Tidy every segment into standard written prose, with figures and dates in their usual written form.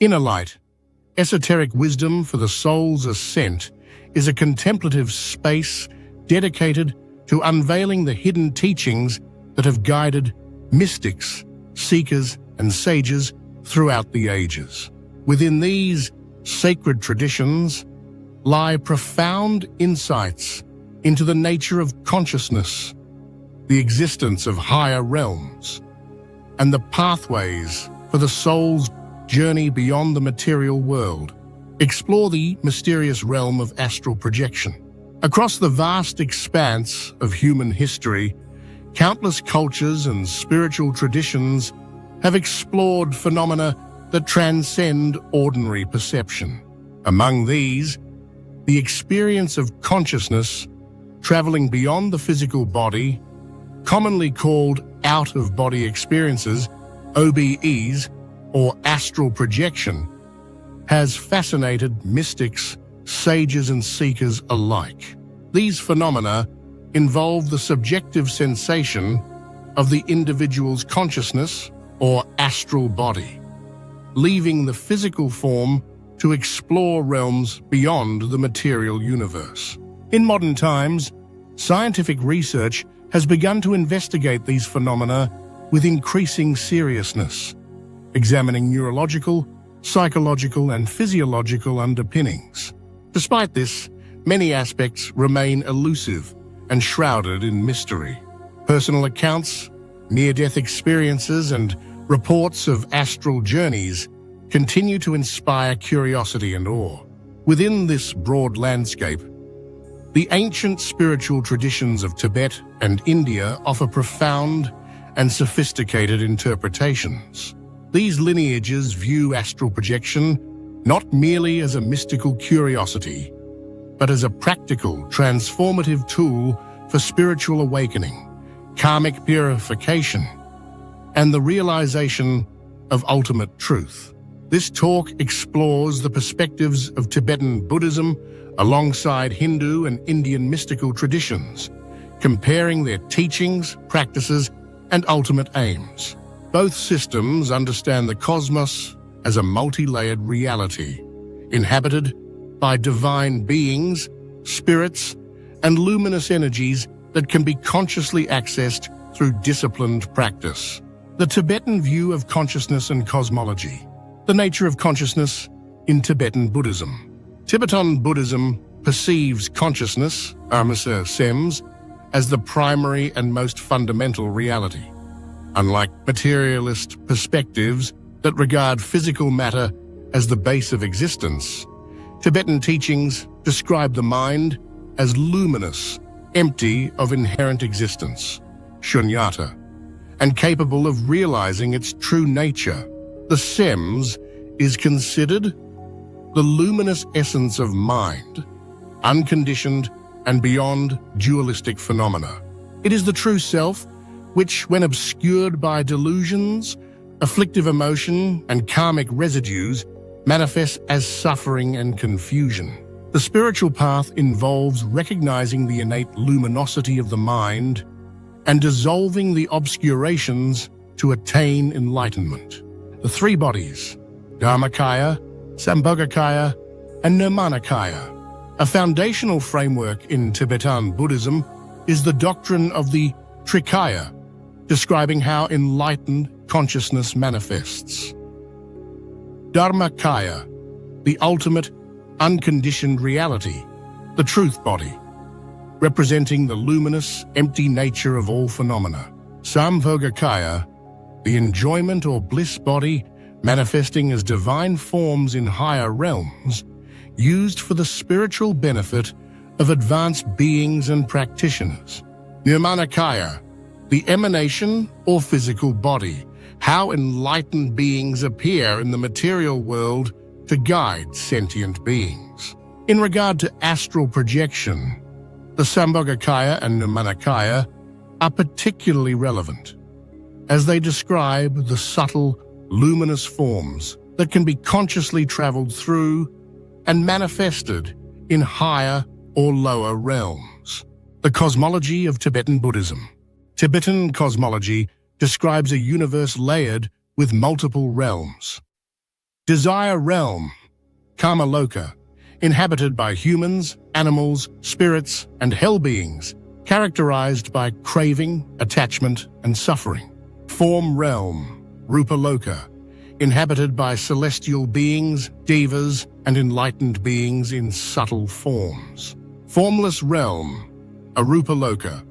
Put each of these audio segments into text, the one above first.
Inner light, esoteric wisdom for the soul's ascent, is a contemplative space dedicated to unveiling the hidden teachings that have guided mystics, seekers, and sages throughout the ages. Within these sacred traditions lie profound insights into the nature of consciousness, the existence of higher realms, and the pathways for the soul's journey beyond the material world. Explore the mysterious realm of astral projection. Across the vast expanse of human history, countless cultures and spiritual traditions have explored phenomena that transcend ordinary perception. Among these, the experience of consciousness traveling beyond the physical body, commonly called out-of-body experiences, OBEs, or astral projection, has fascinated mystics, sages, and seekers alike. These phenomena involve the subjective sensation of the individual's consciousness or astral body, leaving the physical form to explore realms beyond the material universe. In modern times, scientific research has begun to investigate these phenomena with increasing seriousness, examining neurological, psychological, and physiological underpinnings. Despite this, many aspects remain elusive and shrouded in mystery. Personal accounts, near-death experiences, and reports of astral journeys continue to inspire curiosity and awe. Within this broad landscape, the ancient spiritual traditions of Tibet and India offer profound and sophisticated interpretations. These lineages view astral projection not merely as a mystical curiosity, but as a practical, transformative tool for spiritual awakening, karmic purification, and the realization of ultimate truth. This talk explores the perspectives of Tibetan Buddhism alongside Hindu and Indian mystical traditions, comparing their teachings, practices, and ultimate aims. Both systems understand the cosmos as a multi-layered reality, inhabited by divine beings, spirits, and luminous energies that can be consciously accessed through disciplined practice. The Tibetan view of consciousness and cosmology. The nature of consciousness in Tibetan Buddhism. Tibetan Buddhism perceives consciousness, Amasa Sems, as the primary and most fundamental reality. Unlike materialist perspectives that regard physical matter as the base of existence, Tibetan teachings describe the mind as luminous, empty of inherent existence, shunyata, and capable of realizing its true nature. The Sems is considered the luminous essence of mind, unconditioned and beyond dualistic phenomena. It is the true self which, when obscured by delusions, afflictive emotion, and karmic residues, manifests as suffering and confusion. The spiritual path involves recognizing the innate luminosity of the mind and dissolving the obscurations to attain enlightenment. The three bodies, Dharmakaya, Sambhogakaya, and Nirmanakaya. A foundational framework in Tibetan Buddhism is the doctrine of the Trikaya, describing how enlightened consciousness manifests. Dharmakaya, the ultimate, unconditioned reality, the truth body, representing the luminous, empty nature of all phenomena. Sambhogakaya, the enjoyment or bliss body, manifesting as divine forms in higher realms, used for the spiritual benefit of advanced beings and practitioners. Nirmanakaya, the emanation or physical body, how enlightened beings appear in the material world to guide sentient beings. In regard to astral projection, the Sambhogakaya and Nirmanakaya are particularly relevant, as they describe the subtle, luminous forms that can be consciously traveled through and manifested in higher or lower realms. The cosmology of Tibetan Buddhism. Tibetan cosmology describes a universe layered with multiple realms. Desire realm, Kamaloka, inhabited by humans, animals, spirits, and hell beings, characterized by craving, attachment, and suffering. Form realm, Rupaloka, inhabited by celestial beings, devas, and enlightened beings in subtle forms. Formless realm, Arupaloka,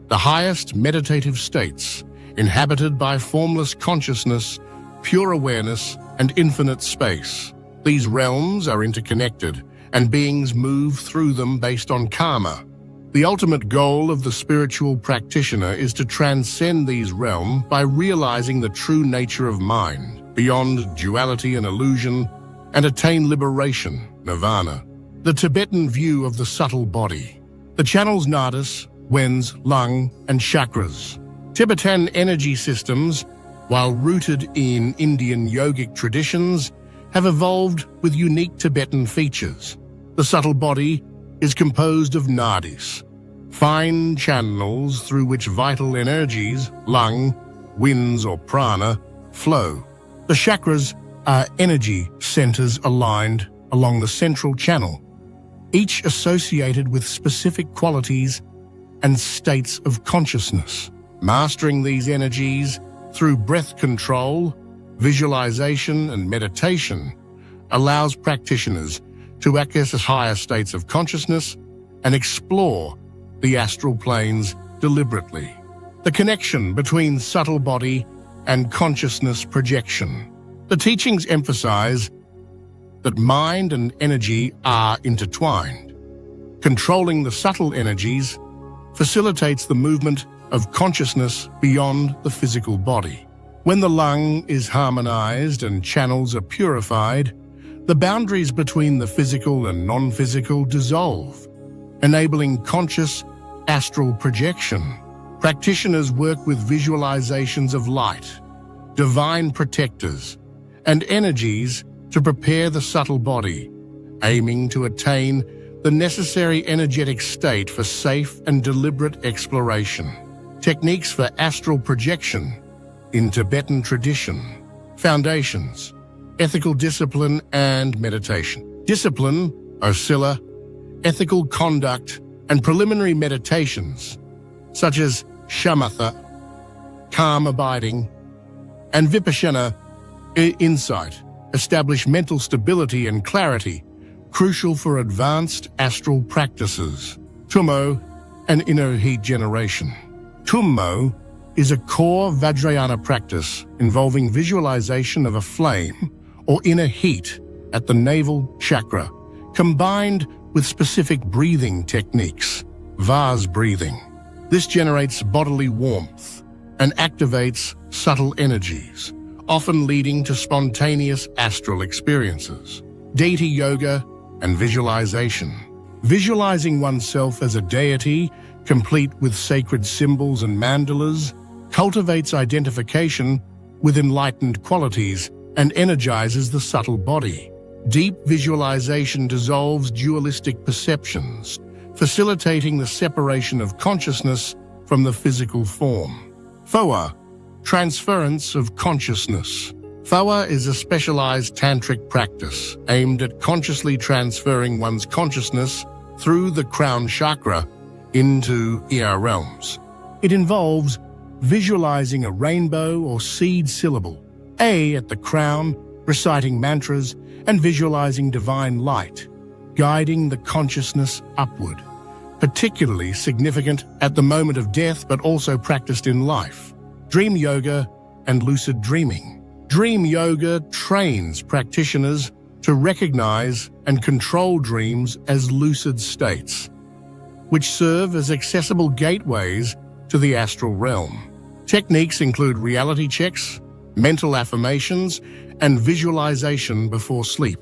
the highest meditative states, inhabited by formless consciousness, pure awareness, and infinite space. These realms are interconnected, and beings move through them based on karma. The ultimate goal of the spiritual practitioner is to transcend these realms by realizing the true nature of mind, beyond duality and illusion, and attain liberation, nirvana. The Tibetan view of the subtle body. The channels Nadis, Wens, Lung, and Chakras. Tibetan energy systems, while rooted in Indian yogic traditions, have evolved with unique Tibetan features. The subtle body is composed of nadis, fine channels through which vital energies, lung, winds, or prana, flow. The chakras are energy centers aligned along the central channel, each associated with specific qualities and states of consciousness. Mastering these energies through breath control, visualization, and meditation allows practitioners to access higher states of consciousness and explore the astral planes deliberately. The connection between subtle body and consciousness projection. The teachings emphasize that mind and energy are intertwined. Controlling the subtle energies facilitates the movement of consciousness beyond the physical body. When the lung is harmonized and channels are purified, the boundaries between the physical and non-physical dissolve, enabling conscious astral projection. Practitioners work with visualizations of light, divine protectors, and energies to prepare the subtle body, aiming to attain the necessary energetic state for safe and deliberate exploration. Techniques for astral projection in Tibetan tradition. Foundations: ethical discipline and meditation. Discipline, oscilla, ethical conduct, and preliminary meditations, such as shamatha, calm abiding, and vipassana, insight, establish mental stability and clarity, crucial for advanced astral practices. Tummo and inner heat generation. Tummo is a core Vajrayana practice involving visualization of a flame or inner heat at the navel chakra, combined with specific breathing techniques, vase breathing. This generates bodily warmth and activates subtle energies, often leading to spontaneous astral experiences. Deity yoga and visualization. Visualizing oneself as a deity, complete with sacred symbols and mandalas, cultivates identification with enlightened qualities and energizes the subtle body. Deep visualization dissolves dualistic perceptions, facilitating the separation of consciousness from the physical form. Phowa, transference of consciousness. Phowa is a specialized tantric practice aimed at consciously transferring one's consciousness through the crown chakra into ear realms. It involves visualizing a rainbow or seed syllable, A at the crown, reciting mantras, and visualizing divine light, guiding the consciousness upward, particularly significant at the moment of death but also practiced in life. Dream yoga and lucid dreaming. Dream yoga trains practitioners to recognize and control dreams as lucid states, which serve as accessible gateways to the astral realm. Techniques include reality checks, mental affirmations, and visualization before sleep,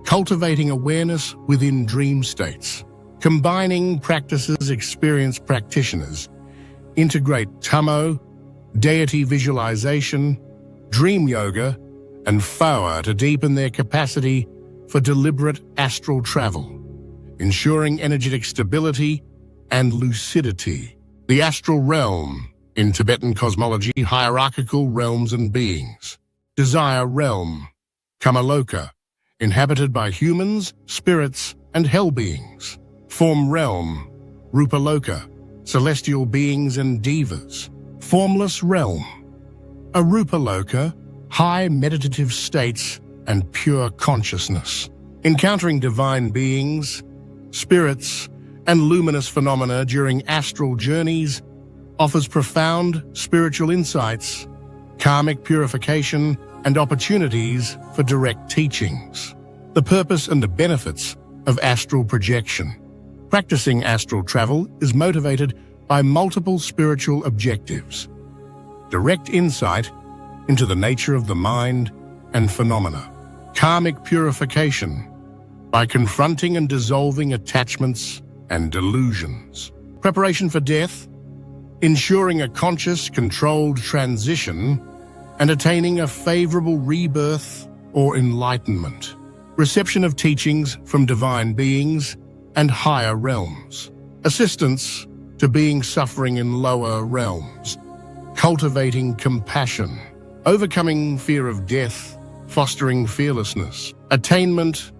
cultivating awareness within dream states. Combining practices experienced practitioners integrate tummo, deity visualization, dream yoga, and Phowa to deepen their capacity for deliberate astral travel, ensuring energetic stability and lucidity. The astral realm, in Tibetan cosmology, hierarchical realms and beings. Desire realm, Kamaloka, inhabited by humans, spirits, and hell beings. Form realm, Rupaloka, celestial beings and devas. Formless realm, Arupaloka, high meditative states and pure consciousness. Encountering divine beings, spirits, and luminous phenomena during astral journeys offers profound spiritual insights, karmic purification, and opportunities for direct teachings. The purpose and the benefits of astral projection. Practicing astral travel is motivated by multiple spiritual objectives. Direct insight into the nature of the mind and phenomena. Karmic purification by confronting and dissolving attachments and delusions. Preparation for death, ensuring a conscious, controlled transition and attaining a favorable rebirth or enlightenment. Reception of teachings from divine beings and higher realms. Assistance to beings suffering in lower realms. Cultivating compassion. Overcoming fear of death, fostering fearlessness. Attainment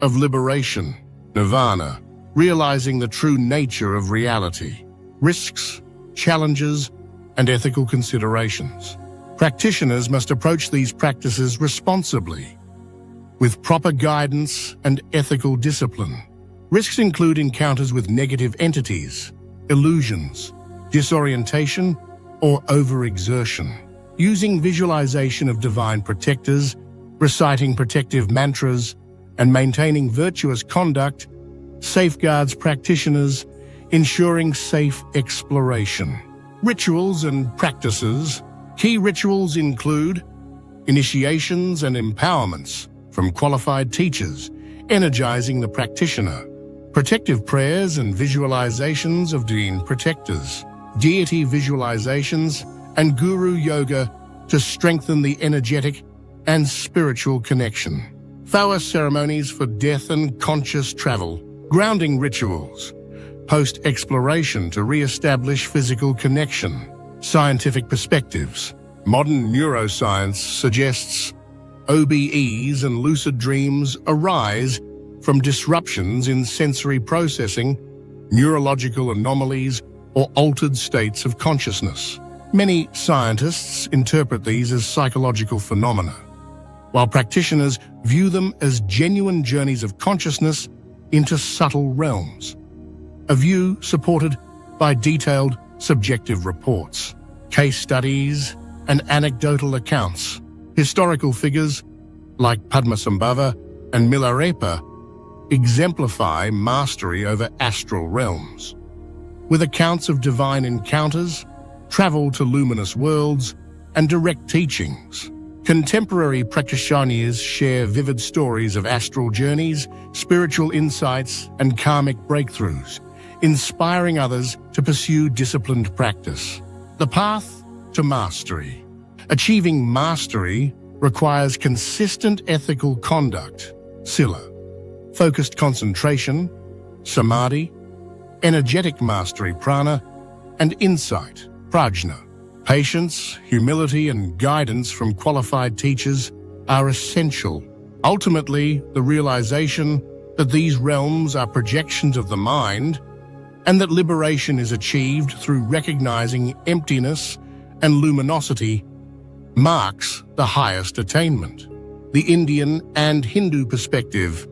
of liberation, nirvana. Realizing the true nature of reality. Risks, challenges, and ethical considerations. Practitioners must approach these practices responsibly, with proper guidance and ethical discipline. Risks include encounters with negative entities, illusions, disorientation, or overexertion. Using visualization of divine protectors, reciting protective mantras, and maintaining virtuous conduct safeguards practitioners, ensuring safe exploration. Rituals and practices. Key rituals include initiations and empowerments from qualified teachers, energizing the practitioner. Protective prayers and visualizations of divine protectors. Deity visualizations and guru yoga to strengthen the energetic and spiritual connection. Phowa ceremonies for death and conscious travel. Grounding rituals. Post-exploration to re-establish physical connection. Scientific perspectives. Modern neuroscience suggests OBEs and lucid dreams arise from disruptions in sensory processing, neurological anomalies, or altered states of consciousness. Many scientists interpret these as psychological phenomena, while practitioners view them as genuine journeys of consciousness into subtle realms. A view supported by detailed subjective reports, case studies, and anecdotal accounts. Historical figures like Padmasambhava and Milarepa exemplify mastery over astral realms, with accounts of divine encounters, travel to luminous worlds, and direct teachings. Contemporary practitioners share vivid stories of astral journeys, spiritual insights, and karmic breakthroughs, inspiring others to pursue disciplined practice. The path to mastery. Achieving mastery requires consistent ethical conduct, sila, focused concentration, samadhi, energetic mastery, prana, and insight, prajna. Patience, humility, and guidance from qualified teachers are essential. Ultimately, the realization that these realms are projections of the mind and that liberation is achieved through recognizing emptiness and luminosity marks the highest attainment. The Indian and Hindu perspective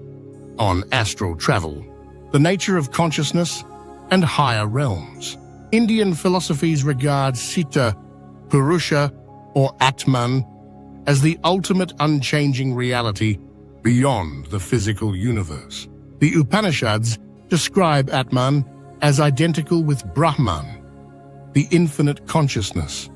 on astral travel, the nature of consciousness, and higher realms. Indian philosophies regard Citta, Purusha, or Atman as the ultimate unchanging reality beyond the physical universe. The Upanishads describe Atman as identical with Brahman, the infinite consciousness.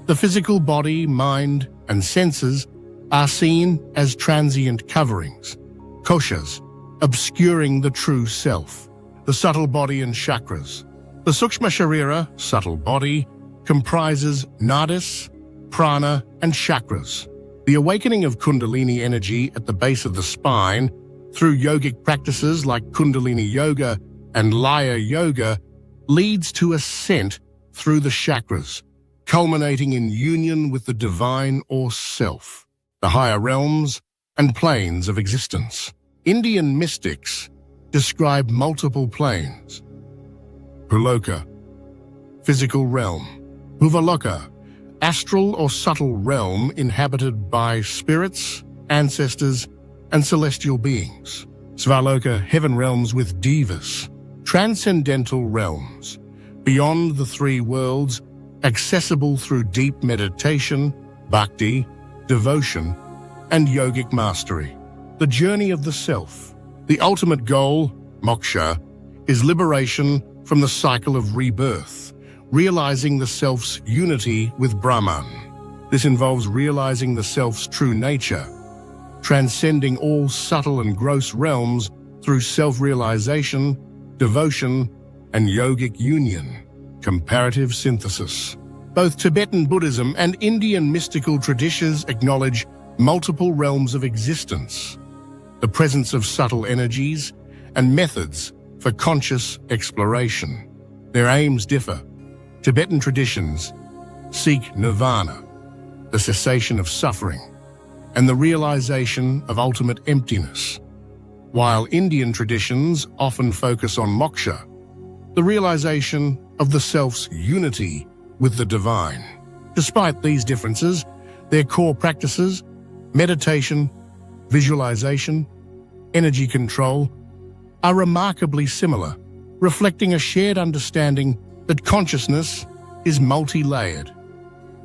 The physical body, mind, and senses are seen as transient coverings, koshas, obscuring the true self. The subtle body and chakras. The Sukshma Sharira, subtle body, comprises Nadis, prana, and chakras. The awakening of Kundalini energy at the base of the spine through yogic practices like Kundalini yoga and Laya yoga leads to ascent through the chakras, culminating in union with the divine or self. The higher realms and planes of existence. Indian mystics describe multiple planes: Puloka, physical realm; Bhuvaloka, astral or subtle realm inhabited by spirits, ancestors, and celestial beings; Svaloka, heaven realms with devas; transcendental realms, beyond the three worlds, accessible through deep meditation, bhakti, devotion, and yogic mastery. The journey of the self. The ultimate goal, moksha, is liberation from the cycle of rebirth, realizing the self's unity with Brahman. This involves realizing the self's true nature, transcending all subtle and gross realms through self-realization, devotion, and yogic union. Comparative synthesis. Both Tibetan Buddhism and Indian mystical traditions acknowledge multiple realms of existence, the presence of subtle energies, and methods for conscious exploration. Their aims differ. Tibetan traditions seek nirvana, the cessation of suffering, and the realization of ultimate emptiness, while Indian traditions often focus on moksha, the realization of the self's unity with the divine. Despite these differences, their core practices, meditation, visualization, energy control, are remarkably similar, reflecting a shared understanding that consciousness is multi-layered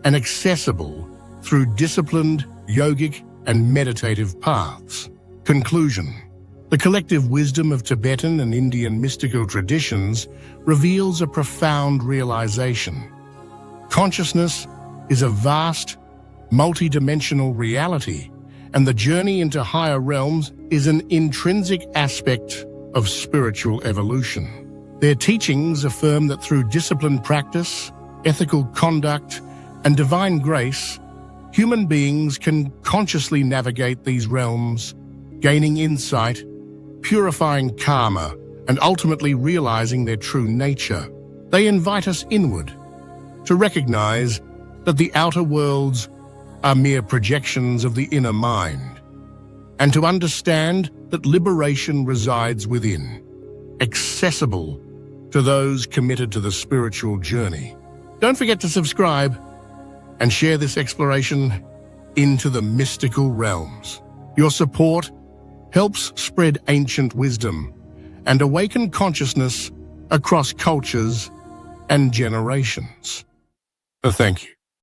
and accessible through disciplined, yogic, and meditative paths. Conclusion. The collective wisdom of Tibetan and Indian mystical traditions reveals a profound realization. Consciousness is a vast, multi-dimensional reality, and the journey into higher realms is an intrinsic aspect of spiritual evolution. Their teachings affirm that through disciplined practice, ethical conduct, and divine grace, human beings can consciously navigate these realms, gaining insight, purifying karma, and ultimately realizing their true nature. They invite us inward, to recognize that the outer worlds are mere projections of the inner mind, and to understand that liberation resides within, accessible to those committed to the spiritual journey. Don't forget to subscribe and share this exploration into the mystical realms. Your support helps spread ancient wisdom and awaken consciousness across cultures and generations. Thank you.